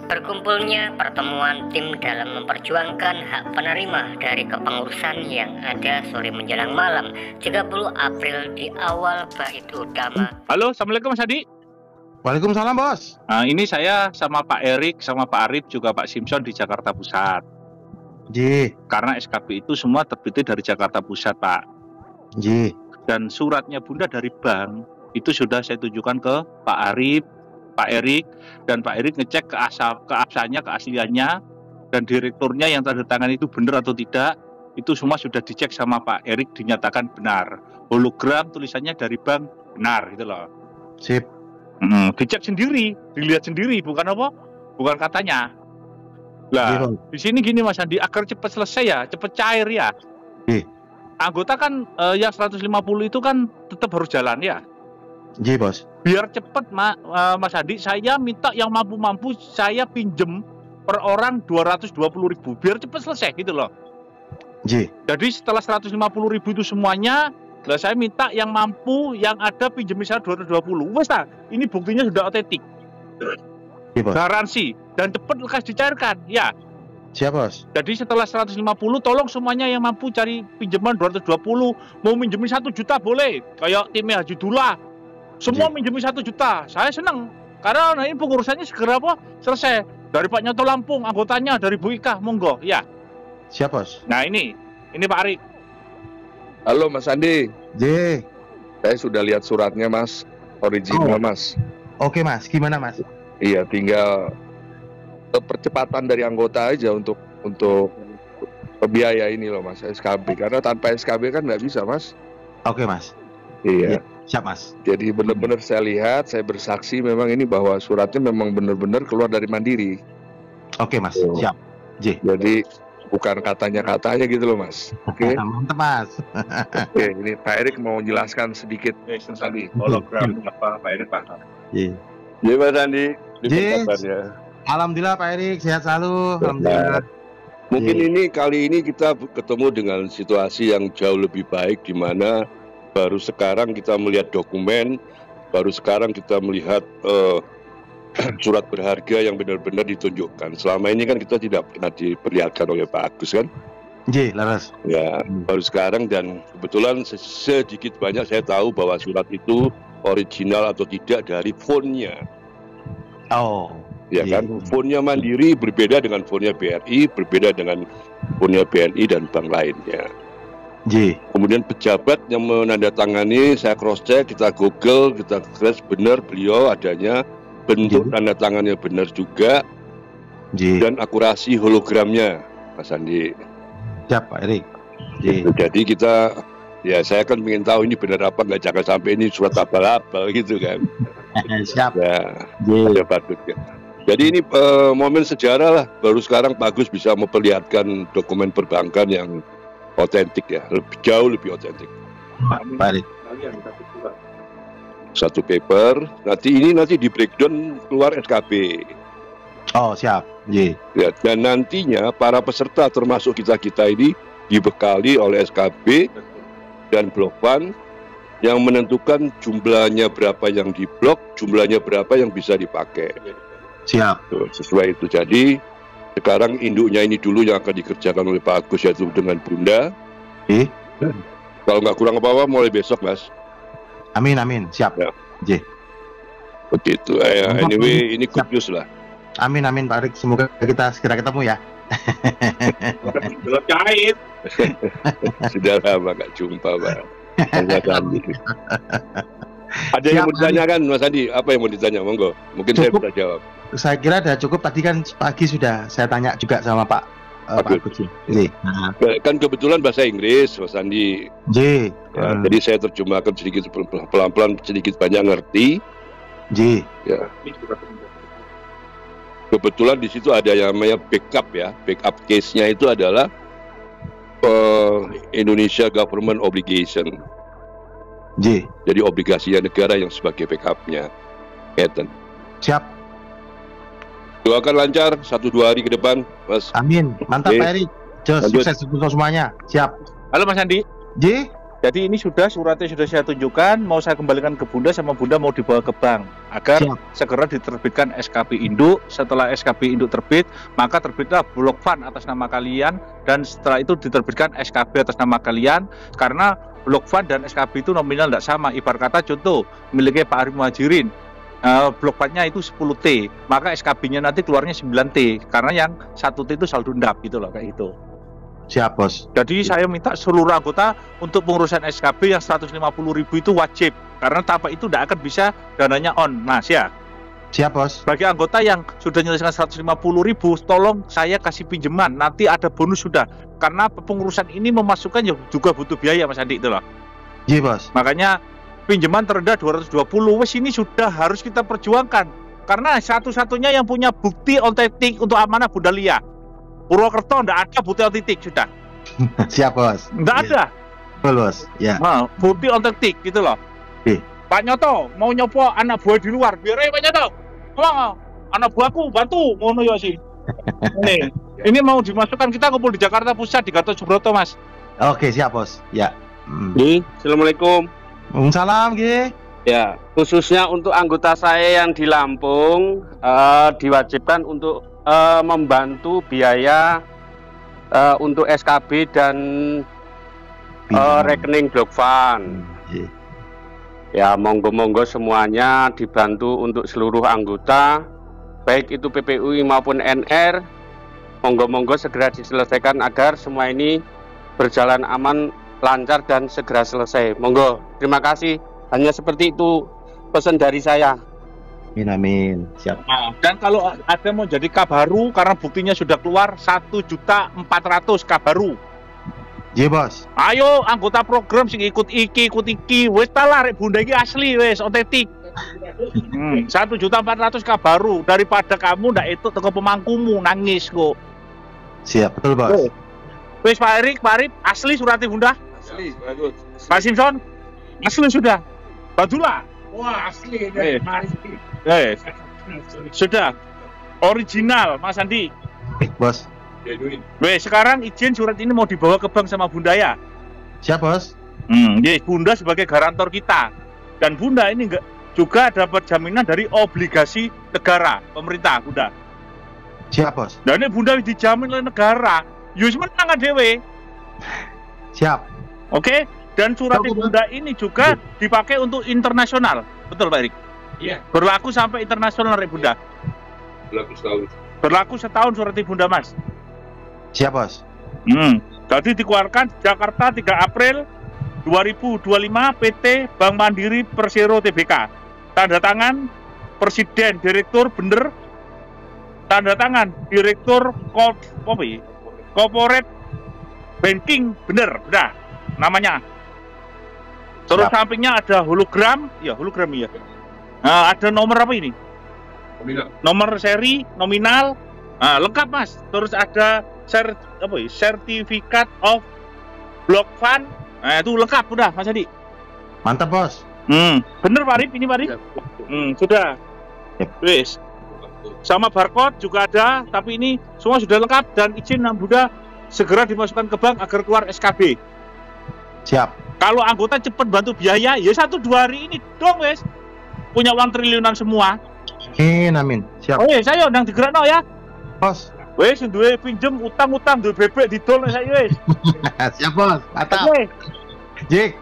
Berkumpulnya pertemuan tim dalam memperjuangkan hak penerima dari kepengurusan yang ada sore menjelang malam 30 April di awal Bait Utama. Halo, Assalamualaikum Mas Adi. Waalaikumsalam, Bos. Nah, ini saya sama Pak Erik, sama Pak Arif, juga Pak Simpson di Jakarta Pusat. Ji. Karena SKB itu semua terbitnya dari Jakarta Pusat, Pak. Ji. Dan suratnya Bunda dari bank, itu sudah saya tunjukkan ke Pak Arif, Pak Erik, dan Pak Erik ngecek keabsahannya, keasliannya, dan direkturnya yang tanda tangan itu benar atau tidak, itu semua sudah dicek sama Pak Erik, dinyatakan benar. Hologram tulisannya dari bank benar, gitu loh. Sip. Dicek sendiri, dilihat sendiri, bukan apa? Bukan katanya. Lah, di sini gini Mas Andi, agar cepat selesai ya, cepat cair ya. Anggota kan yang 150 itu kan tetap harus jalan ya. Ji, Bos. Biar cepat Mas Andi, saya minta yang mampu-mampu saya pinjem per orang 220.000, biar cepat selesai gitu loh. Ji. Jadi setelah 150.000 itu semuanya, lah saya minta yang mampu, yang ada pinjem misalnya 220. Wes ta, ini buktinya sudah otentik. Garansi dan cepat lekas dicairkan, ya. Siap, Bos. Jadi setelah 150, tolong semuanya yang mampu cari pinjaman 220. Mau minjemin 1 juta boleh, kayak timnya Haji Dullah. Semua minjemin 1 juta, saya senang. Karena ini pengurusannya segera apa? Selesai. Dari Pak Nyoto Lampung, anggotanya dari Bu Ika, monggo, ya. Siap, Bos. Nah ini Pak Arik. Halo Mas Andi. Ji. Saya sudah lihat suratnya Mas, original Mas. Oke Mas, gimana Mas? Iya, tinggal percepatan dari anggota aja untuk biaya ini loh Mas, SKB. Karena tanpa SKB kan nggak bisa Mas. Oke Mas. Iya. Siap Mas. Jadi benar-benar saya lihat, saya bersaksi memang ini bahwa suratnya memang benar-benar keluar dari Mandiri. Oke Mas, siap. Ji. Jadi bukan katanya gitu loh Mas. Oke. Mantap Mas. Oke, ini Pak Erik mau jelaskan sedikit tadi. Hologram apa Pak Erik Pak? Ji. Jadi Mas Andi, Ji. Alhamdulillah Pak Erik, sehat selalu. Alhamdulillah. Mungkin ini kali ini kita ketemu dengan situasi yang jauh lebih baik, di mana baru sekarang kita melihat dokumen, baru sekarang kita melihat surat berharga yang benar-benar ditunjukkan. Selama ini kan kita tidak pernah diperlihatkan oleh Pak Agus kan? Ji, laras. Ya, baru sekarang, dan kebetulan sedikit banyak saya tahu bahwa surat itu original atau tidak dari fontnya. Oh. Ya kan, fontnya Mandiri berbeda dengan fontnya BRI, berbeda dengan fontnya BNI dan bank lainnya. Ji. Kemudian pejabat yang menandatangani, saya cross check, kita google, kita crash, benar beliau adanya, bentuk tanda tangannya benar juga, dan akurasi hologramnya, Mas Andi. Siap Pak Erik. Jadi kita, ya saya kan ingin tahu ini benar apa nggak, jangan sampai ini surat abal-abal gitu kan. Siap. Ya, ada patut kan. Jadi ini momen sejarah lah, baru sekarang Pak Agus bisa memperlihatkan dokumen perbankan yang otentik ya, jauh lebih otentik. Pak Erik. Satu paper, nanti di breakdown keluar SKB. Oh siap, Ji. Ya, dan nantinya para peserta termasuk kita ini dibekali oleh SKB dan Blok Fund yang menentukan jumlahnya berapa yang di blok, jumlahnya berapa yang bisa dipakai. Siap. Tuh, sesuai itu. Jadi sekarang induknya ini dulu yang akan dikerjakan oleh Pak Agus, yaitu dengan Bunda. Kalau nggak kurang apa-apa mulai besok Mas. Amin, siap. Ya. J. Begitu. Anyway, ini good news lah. Amin Pak Erik, semoga kita segera ketemu ya. Cair. Sudah lama nggak jumpa Pak. Ada yang mau ditanyakan Mas Andi? Apa yang mau ditanya? Monggo. Mungkin cukup. Saya bisa jawab. Saya kira sudah cukup. Tadi kan pagi sudah saya tanya juga sama Pak Agus. Kan kebetulan bahasa Inggris Mas Andi. J. Ya, jadi saya terjemahkan sedikit, pelan-pelan, sedikit banyak ngerti. J. Ya. Kebetulan di situ ada yang namanya backup ya. Backup case-nya itu adalah Indonesia Government Obligation. J. Jadi obligasi negara yang sebagai backupnya. Eten. Siap. Doakan lancar 1-2 hari ke depan, Mas. Amin. Mantap Pak Erik. Sukses untuk semuanya. Siap. Halo Mas Andi. J. Jadi ini suratnya sudah saya tunjukkan, mau saya kembalikan ke Bunda sama Bunda mau dibawa ke bank agar segera diterbitkan SKB induk. Setelah SKB induk terbit, maka terbitlah blok fund atas nama kalian dan setelah itu diterbitkan SKB atas nama kalian karena blok fund dan SKB itu nominal tidak sama. Ibarat kata contoh miliknya Pak Arif Muhajirin, blok fundnya itu 10T, maka SKB-nya nanti keluarnya 9T karena yang 1T itu saldo ndap gitu loh kayak gitu. Siap, Bos. Jadi saya minta seluruh anggota untuk pengurusan SKB yang 150.000 itu wajib karena tanpa itu tidak akan bisa dananya on, Mas ya. Siap, Bos. Bagi anggota yang sudah menyelesaikan 150.000, tolong saya kasih pinjaman, nanti ada bonus sudah. Karena pengurusan ini memasukkan juga butuh biaya, Mas Andi itu loh. Iya, Bos. Makanya pinjaman terendah 220, wes ini sudah harus kita perjuangkan. Karena satu-satunya yang punya bukti otentik untuk amanah Bunda Lia. Purwokerto enggak ada bukti otentik sudah. Siap, Bos. Enggak ada. Betul, Bos. Ya. Nah, bukti otentik gitu loh. Pak Nyoto mau nyopo anak buah di luar, biar aja Pak Nyoto. Oh, anak buahku bantu ngono ya sih. Ini mau dimasukkan, kita kumpul di Jakarta Pusat di Gatot Subroto, Mas. Oke, siap, Bos. Ya. Assalamualaikum. Waalaikumsalam, Gi. Ya, khususnya untuk anggota saya yang di Lampung diwajibkan untuk membantu biaya untuk SKB dan rekening blok fund. Ya, monggo-monggo semuanya dibantu untuk seluruh anggota, baik itu PPUI maupun NR. Monggo-monggo segera diselesaikan agar semua ini berjalan aman, lancar dan segera selesai. Monggo, terima kasih. Hanya seperti itu pesan dari saya. Amin. Siap. Nah, dan kalau ada mau jadi Kabaru karena buktinya sudah keluar 1.400.000 Kabaru. Iya, Bos. Ayo anggota program sing ikut iki, wes talah rek Bunda iki asli wes otentik. 1.400.000 Kabaru daripada kamu ndak itu teko pemangkumu nangis kok. Siap, betul, Bos. Wes Pak Arif asli suratnya Bunda? Asli, bagus. Pak Simpson? Asli sudah. Badula? Wah, asli. Sudah. Original, Mas Andi. Bos. Wes sekarang izin surat ini mau dibawa ke bank sama Bunda ya? Siap, Bos. Yes, Bunda sebagai garantor kita. Dan Bunda ini enggak juga dapat jaminan dari obligasi negara, pemerintah, Bunda. Siap, Bos. Dan ini Bunda dijamin oleh negara. Yus menang dewe. Siap. Oke? Dan surat Bunda ini juga dipakai untuk internasional. Betul, Pak Erik? Iya. Berlaku sampai internasional, Bunda. Berlaku setahun surat Bunda, Mas. Siap, Bos. Jadi dikeluarkan Jakarta 3 April 2025 PT Bank Mandiri Persero Tbk. Tanda tangan Presiden Direktur bener. Tanda tangan Direktur Corporate Banking bener, udah namanya. Terus sampingnya ada hologram, ya hologram ya. Nah, ada nomor apa ini? Nominal. Nomor seri, nominal, lengkap Mas. Terus ada Certificate of Block Fund. Nah, itu lengkap udah Mas Adi. Mantap, Bos. Bener Pak Arif, ini Pak Arif. Sudah. Wes. Sama barcode juga ada, tapi ini semua sudah lengkap dan izin Bunda segera dimasukkan ke bank agar keluar SKB. Siap. Kalau anggota cepat bantu biaya, ya 1-2 hari ini dong wes. Punya uang triliunan semua. Amin. Siap. Oh iya, saya undang digerakno ya. Bos. Wes duwe pinjem utang-utang duwe bebek didol saya wes. Siap, Bos. Mantap. Oke. Jik.